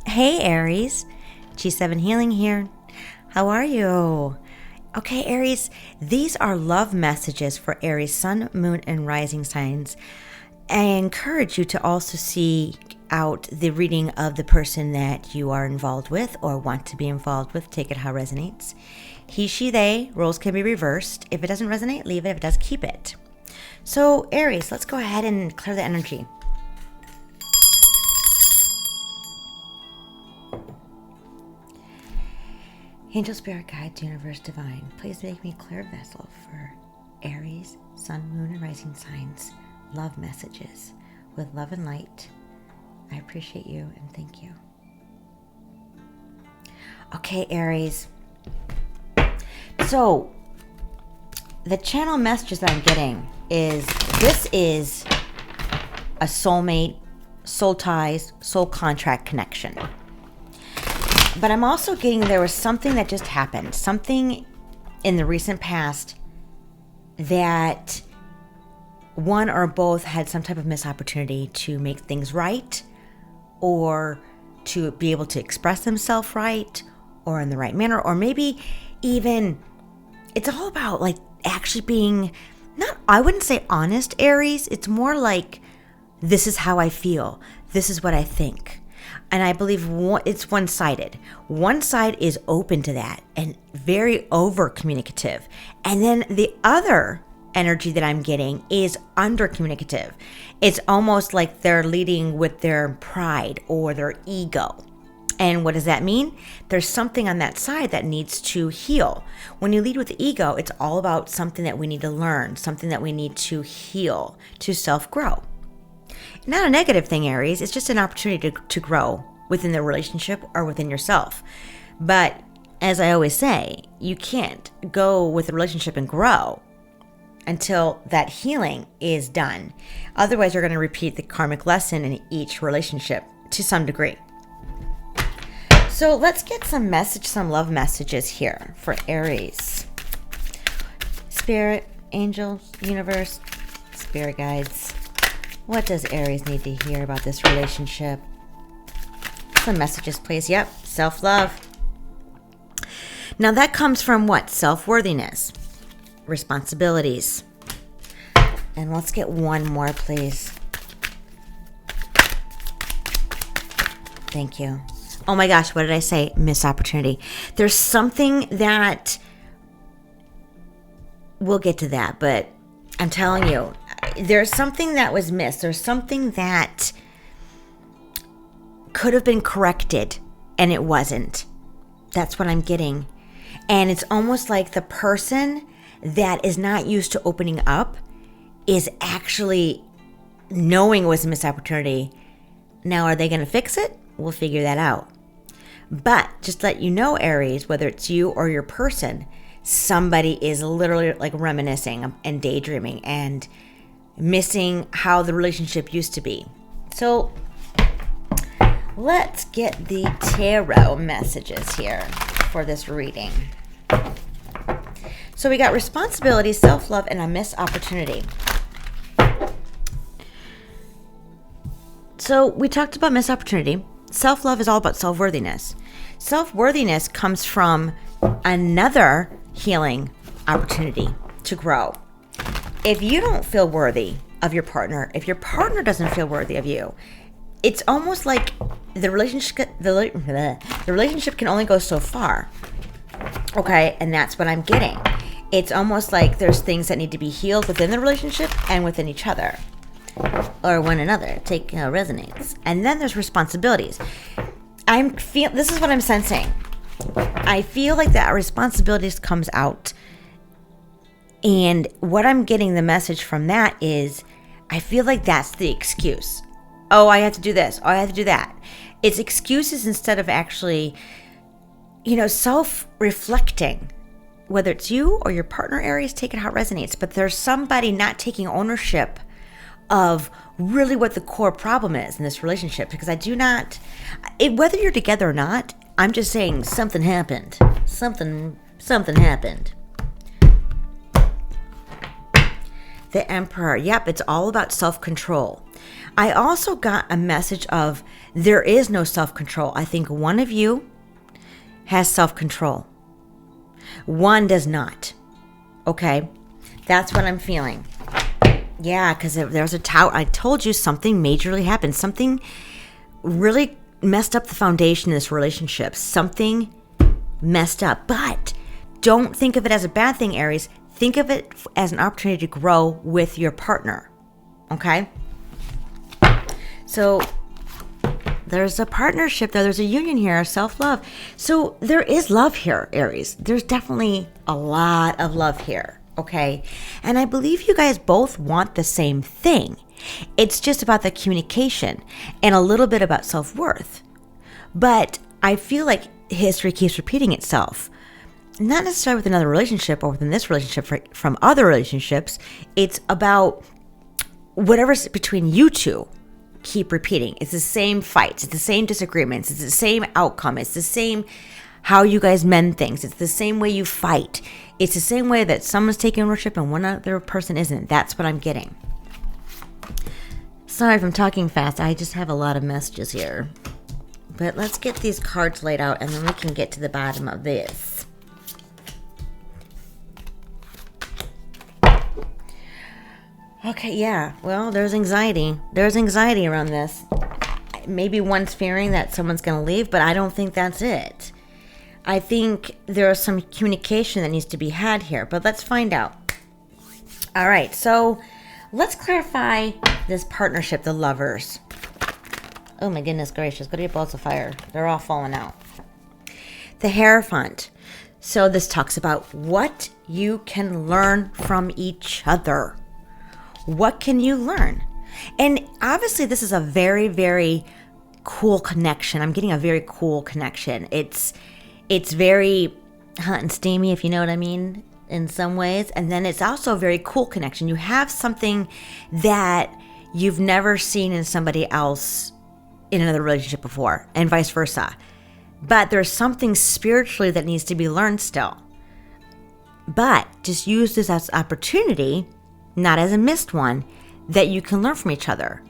Hey Aries, G7 Healing here. How are you? Okay, Aries, these are love messages for Aries sun, moon, and rising signs. I encourage you to also seek out the reading of the person that you are involved with or want to be involved with. Take it how it resonates. He, she, they, roles can be reversed. If it doesn't resonate, leave it. If it does, keep it. So Aries, let's go ahead and clear the energy. Angel, Spirit, Guide, Universe, Divine, please make me clear vessel for Aries, Sun, Moon, and Rising signs. Love messages with love and light. I appreciate you and thank you. Okay, Aries. So, the channel messages that I'm getting is this is a soulmate, soul ties, soul contract connection. But I'm also getting there was something that just happened, something in the recent past that one or both had some type of missed opportunity to make things right or to be able to express themselves right or in the right manner, or maybe even it's all about like actually being not, I wouldn't say honest, Aries. It's more like this is how I feel. This is what I think. And I believe it's one-sided. One side is open to that and very over-communicative. And then the other energy that I'm getting is under-communicative. It's almost like they're leading with their pride or their ego. And what does that mean? There's something on that side that needs to heal. When you lead with the ego, it's all about something that we need to learn, something that we need to heal, to self-grow. Not a negative thing, Aries. It's just an opportunity to grow within the relationship or within yourself. But as I always say, you can't go with a relationship and grow until that healing is done. Otherwise, you're going to repeat the karmic lesson in each relationship to some degree. So let's get some love messages here for Aries. Spirit, angels, universe, spirit guides. What does Aries need to hear about this relationship? Some messages, please. Yep, self-love. Now that comes from what? Self-worthiness, responsibilities. And let's get one more, please. Thank you. Oh my gosh, what did I say? Missed opportunity. There's something that, we'll get to that, but I'm telling you, there's something that was missed. There's something that could have been corrected and it wasn't. That's what I'm getting. And it's almost like the person that is not used to opening up is actually knowing it was a missed opportunity. Now, are they going to fix it? We'll figure that out. But just to let you know, Aries, whether it's you or your person, somebody is literally like reminiscing and daydreaming and missing how the relationship used to be. So let's get the tarot messages here for this reading. So we got responsibility, self-love, and a missed opportunity. So we talked about missed opportunity. Self-love is all about self-worthiness. Self-worthiness comes from another healing opportunity to grow. If you don't feel worthy of your partner, if your partner doesn't feel worthy of you, it's almost like the relationship can only go so far. Okay, and that's what I'm getting. It's almost like there's things that need to be healed within the relationship and within each other. Or one another. Take resonates. And then there's responsibilities. This is what I'm sensing. I feel like that responsibilities comes out. And what I'm getting the message from that is, I feel like that's the excuse. Oh, I have to do this. Oh, I have to do that. It's excuses instead of actually, self-reflecting. Whether it's you or your partner, Aries, take it how it resonates. But there's somebody not taking ownership of really what the core problem is in this relationship. Because whether you're together or not, I'm just saying something happened. Something happened. The Emperor. Yep, it's all about self-control. I also got a message of there is no self-control. I think one of you has self-control. One does not. Okay? That's what I'm feeling. Yeah, because there was a tower. I told you something majorly happened. Something really messed up the foundation of this relationship. Something messed up. But don't think of it as a bad thing, Aries. Think of it as an opportunity to grow with your partner. Okay? So there's a partnership there. There's a union here, self-love. So there is love here, Aries. There's definitely a lot of love here. Okay. And I believe you guys both want the same thing. It's just about the communication and a little bit about self-worth. But I feel like history keeps repeating itself. Not necessarily with another relationship or within this relationship from other relationships. It's about whatever's between you two keep repeating. It's the same fights. It's the same disagreements. It's the same outcome. It's the same how you guys mend things. It's the same way you fight. It's the same way that someone's taking ownership and one other person isn't. That's what I'm getting. Sorry if I'm talking fast. I just have a lot of messages here. But let's get these cards laid out and then we can get to the bottom of this. Okay, yeah. Well, there's anxiety. There's anxiety around this. Maybe one's fearing that someone's going to leave, but I don't think that's it. I think there is some communication that needs to be had here, but let's find out. All right, so let's clarify this partnership, the lovers. Oh my goodness gracious, go to your balls of fire. They're all falling out. The Hierophant. So this talks about what you can learn from each other. What can you learn? And obviously this is a very, very cool connection. I'm getting a very cool connection. It's very hot and steamy, if you know what I mean, in some ways. And then it's also a very cool connection. You have something that you've never seen in somebody else in another relationship before, and vice versa. But there's something spiritually that needs to be learned still. But just use this as an opportunity, not as a missed one, that you can learn from each other.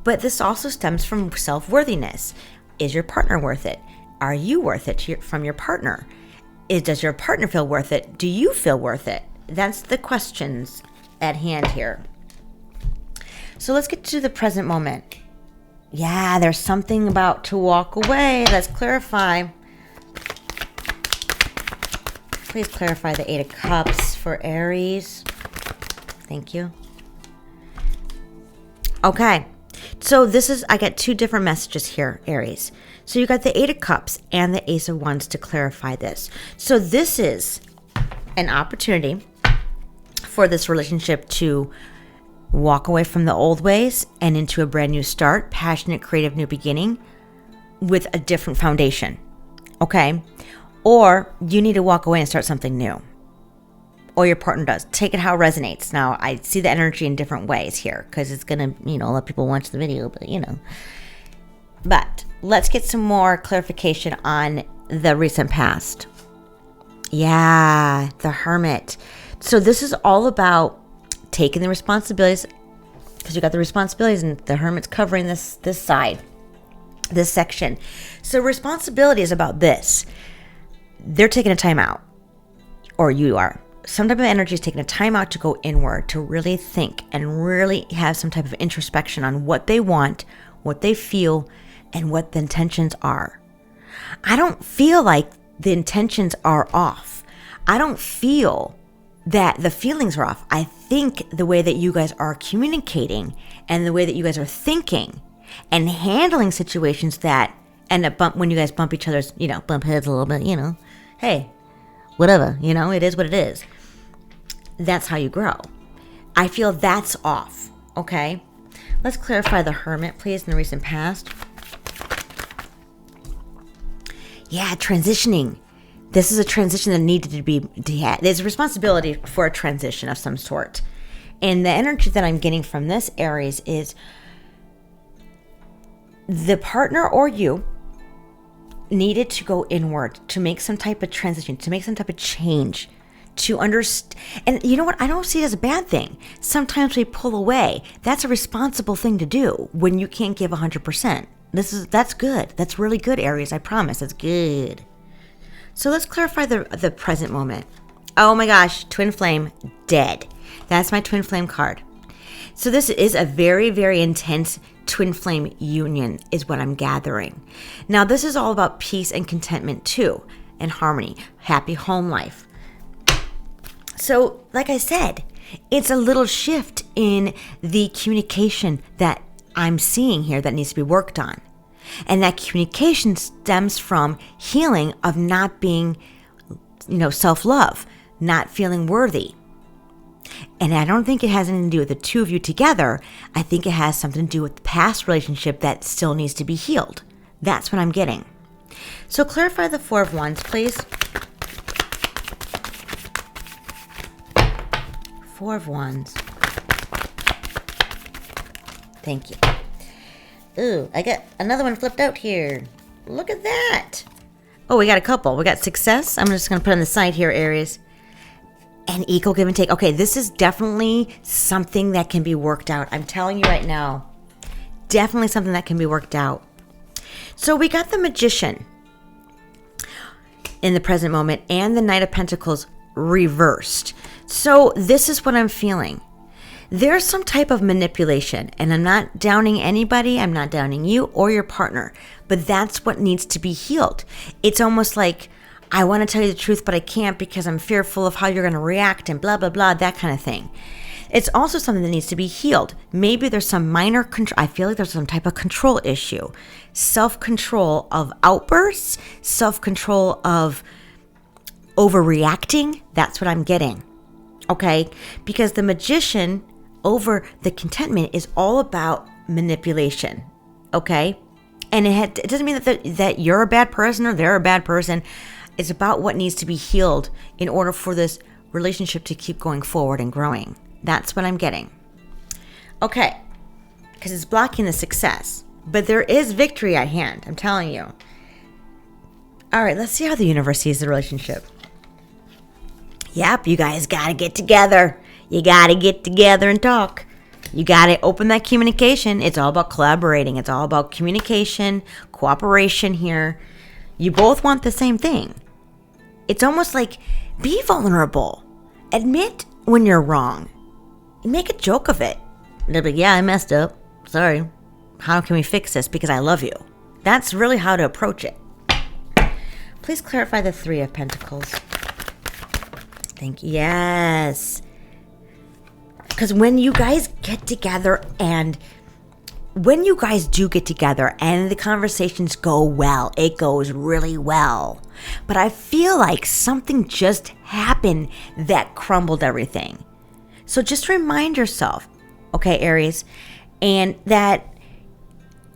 But this also stems from self-worthiness. Is your partner worth it? Are you worth it from your partner? Does your partner feel worth it? Do you feel worth it? That's the questions at hand here. So let's get to the present moment. Yeah, there's something about to walk away. Let's clarify. Please clarify the 8 of Cups for Aries. Thank you. Okay. So I got 2 different messages here, Aries. So you got the 8 of Cups and the Ace of Wands to clarify this. So this is an opportunity for this relationship to walk away from the old ways and into a brand new start, passionate, creative, new beginning with a different foundation. Okay? Or you need to walk away and start something new. Or your partner does. Take it how it resonates. Now, I see the energy in different ways here because it's going to, let people watch the video, but But let's get some more clarification on the recent past. Yeah, the Hermit. So this is all about taking the responsibilities, because you got the responsibilities and the Hermit's covering this side, this section. So responsibility is about this. They're taking a time out, or you are. Some type of energy is taking a time out to go inward, to really think and really have some type of introspection on what they want, what they feel, and what the intentions are. I don't feel like the intentions are off. I don't feel that the feelings are off. I think the way that you guys are communicating and the way that you guys are thinking and handling situations that end up when you guys bump each other's, bump heads a little bit, hey, whatever, it is what it is. That's how you grow. I feel that's off, okay? Let's clarify the Hermit, please, in the recent past. Yeah, transitioning. This is a transition that needed to be had. There's a responsibility for a transition of some sort. And the energy that I'm getting from this, Aries, is the partner or you needed to go inward to make some type of transition, to make some type of change, to understand. And you know what? I don't see it as a bad thing. Sometimes we pull away. That's a responsible thing to do when you can't give 100%. That's good. That's really good, Aries. I promise. That's good. So let's clarify the present moment. Oh my gosh, twin flame, dead. That's my twin flame card. So this is a very, very intense twin flame union is what I'm gathering. Now this is all about peace and contentment too, and harmony, happy home life. So like I said, it's a little shift in the communication that I'm seeing here that needs to be worked on. And that communication stems from healing of not being, self-love, not feeling worthy. And I don't think it has anything to do with the two of you together. I think it has something to do with the past relationship that still needs to be healed. That's what I'm getting. So clarify the Four of Wands, please. Four of Wands. Thank you. Ooh, I got another one flipped out here. Look at that. Oh, we got a couple. We got success. I'm just going to put on the side here, Aries. And equal give and take. Okay, this is definitely something that can be worked out. I'm telling you right now. Definitely something that can be worked out. So we got the Magician in the present moment and the Knight of Pentacles reversed. So this is what I'm feeling. There's some type of manipulation, and I'm not downing anybody. I'm not downing you or your partner, but that's what needs to be healed. It's almost like, I want to tell you the truth, but I can't because I'm fearful of how you're going to react and blah, blah, blah, that kind of thing. It's also something that needs to be healed. Maybe there's some minor control. I feel like there's some type of control issue. Self-control of outbursts, self-control of overreacting. That's what I'm getting. Okay? Because the Magician over the contentment is all about manipulation. Okay? And it doesn't mean that you're a bad person or they're a bad person. It's about what needs to be healed in order for this relationship to keep going forward and growing. That's what I'm getting. Okay. Because it's blocking the success. But there is victory at hand. I'm telling you. All right. Let's see how the universe sees the relationship. Yep. You guys got to get together. You got to get together and talk. You got to open that communication. It's all about collaborating. It's all about communication, cooperation here. You both want the same thing. It's almost like be vulnerable. Admit when you're wrong. Make a joke of it. They'll be like, yeah, I messed up. Sorry. How can we fix this? Because I love you. That's really how to approach it. Please clarify the Three of Pentacles. Thank you. Yes. Because when you guys get together and when you guys do get together and the conversations go well, it goes really well. But I feel like something just happened that crumbled everything. So just remind yourself, okay, Aries, and that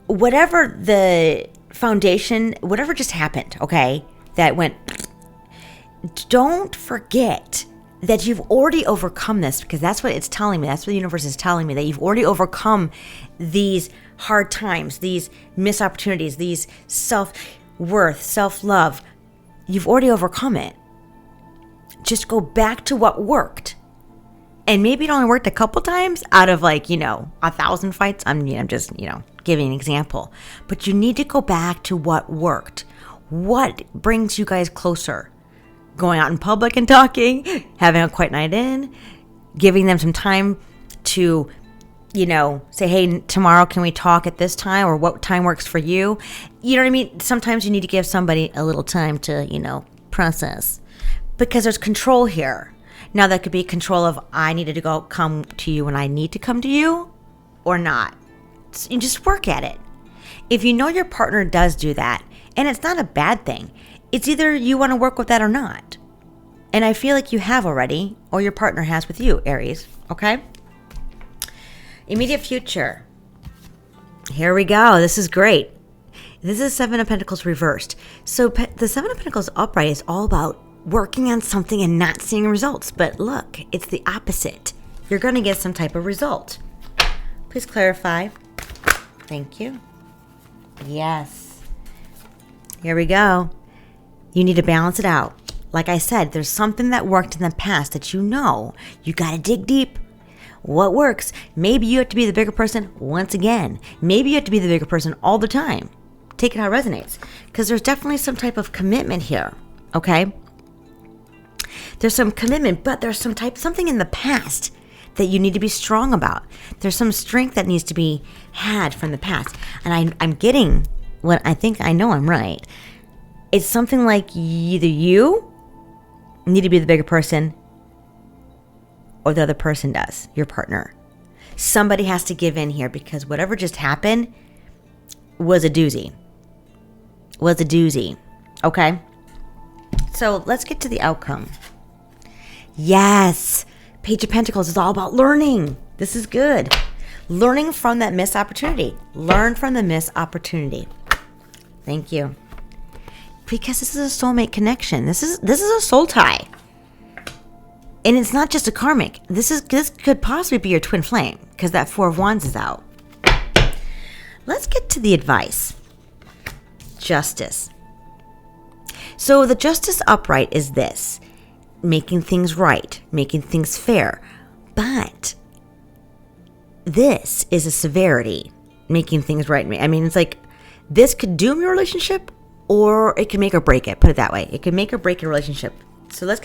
whatever the foundation, whatever just happened, okay, that went, don't forget that you've already overcome this, because that's what it's telling me. That's what the universe is telling me, that you've already overcome these hard times, these missed opportunities, these self-worth, self-love. You've already overcome it. Just go back to what worked. And maybe it only worked a couple times out of 1,000 fights. I'm just, giving an example. But you need to go back to what worked. What brings you guys closer? Going out in public and talking, having a quiet night in, giving them some time to, say, hey, tomorrow can we talk at this time, or what time works for you? You know what I mean? Sometimes you need to give somebody a little time to, process, because there's control here. Now that could be control of I needed to come to you when I need to come to you or not. So you just work at it. If you know your partner does do that, and it's not a bad thing, it's either you want to work with that or not. And I feel like you have already, or your partner has with you, Aries. Okay? Immediate future. Here we go. This is great. This is Seven of Pentacles reversed. So the Seven of Pentacles upright is all about working on something and not seeing results. But look, it's the opposite. You're going to get some type of result. Please clarify. Thank you. Yes. Here we go. You need to balance it out. Like I said, there's something that worked in the past that you got to dig deep. What works? Maybe you have to be the bigger person once again. Maybe you have to be the bigger person all the time. Take it how it resonates. Because there's definitely some type of commitment here, okay? There's some commitment, but there's something in the past that you need to be strong about. There's some strength that needs to be had from the past. And I'm getting what I think I know I'm right. It's something like either you need to be the bigger person or the other person does, your partner. Somebody has to give in here because whatever just happened was a doozy. Okay? So let's get to the outcome. Yes. Page of Pentacles is all about learning. This is good. Learning from that missed opportunity. Learn from the missed opportunity. Thank you. Because this is a soulmate connection. This is a soul tie. And it's not just a karmic. This could possibly be your twin flame because that Four of Wands is out. Let's get to the advice. Justice. So the Justice upright is this. Making things right. Making things fair. But this is a severity. Making things right. I mean, it's like this could doom your relationship or it can make or break it. Put it that way. It can make or break your relationship. So let's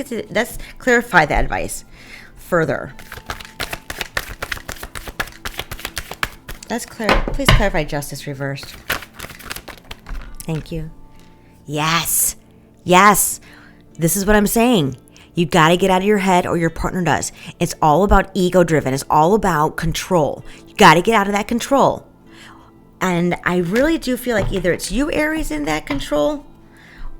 clarify that advice further. Please clarify Justice reversed. Thank you. Yes. This is what I'm saying. You got to get out of your head, or your partner does. It's all about ego driven. It's all about control. You got to get out of that control. And I really do feel like either it's you, Aries, in that control,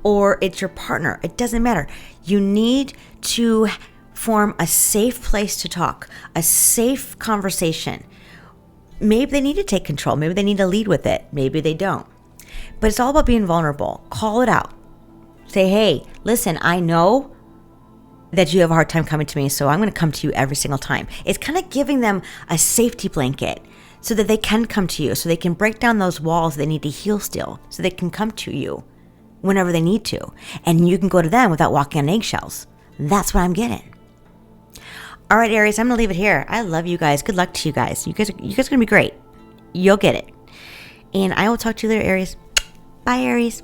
or it's your partner. It doesn't matter. You need to form a safe place to talk, a safe conversation. Maybe they need to take control. Maybe they need to lead with it. Maybe they don't. But it's all about being vulnerable. Call it out. Say, hey, listen, I know that you have a hard time coming to me, so I'm going to come to you every single time. It's kind of giving them a safety blanket so that they can come to you, so they can break down those walls they need to heal still, so they can come to you whenever they need to. And you can go to them without walking on eggshells. That's what I'm getting. All right, Aries, I'm going to leave it here. I love you guys. Good luck to you guys. You guys are going to be great. You'll get it. And I will talk to you later, Aries. Bye, Aries.